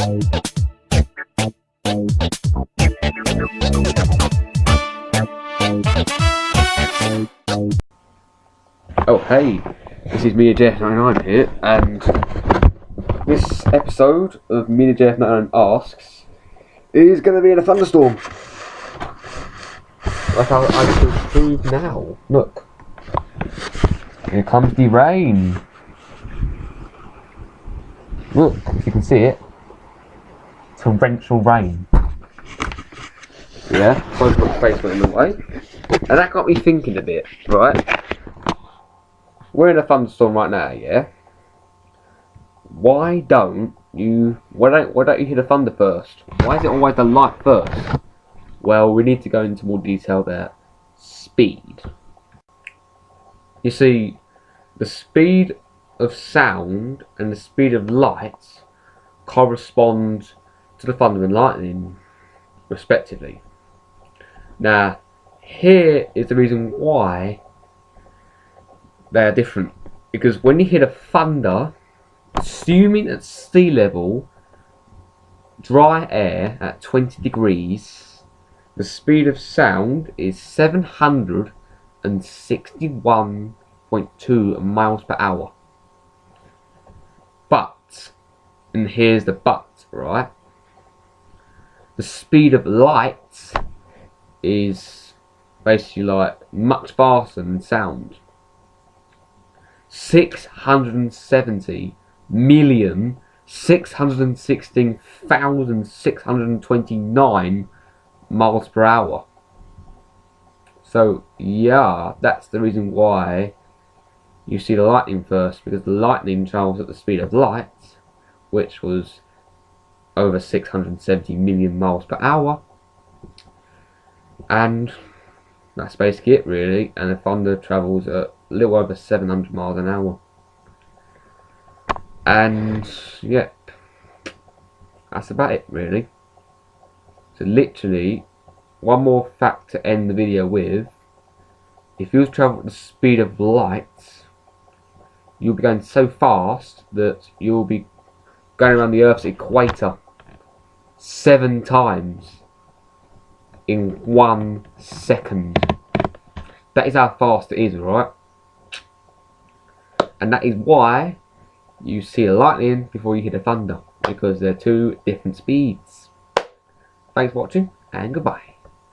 Oh hey, this is MediaJF99 here, and this episode of MediaJF99 Asks is going to be in a thunderstorm. Like I can prove now. Look, here comes the rain. Look, if you can see it, torrential rain. Yeah, sorry for my face went in the way, and that got me thinking a bit, right? We're in a thunderstorm right now, yeah? Why don't you hit the thunder first? Why is it always the light first? Well, we need to go into more detail there. Speed. You see, the speed of sound and the speed of light correspond to the thunder and lightning, respectively. Now, here is the reason why they are different. Because when you hit a thunder, assuming at sea level, dry air at 20 degrees, the speed of sound is 761.2 miles per hour. But, and here's the but, right? The speed of light is basically like much faster than sound. 670,616,629 miles per hour. So yeah, that's the reason why you see the lightning first, because the lightning travels at the speed of light, which was over 670 million miles per hour, and that's basically it really. And the thunder travels at a little over 700 miles an hour. And yep, that's about it really. So literally, one more fact to end the video with: if you travel at the speed of light, you'll be going so fast that you'll be going around the Earth's equator 7 times in 1 second. That is how fast it is, right? And that is why you see the lightning before you hit the thunder, because they're 2 different speeds. Thanks for watching, and goodbye.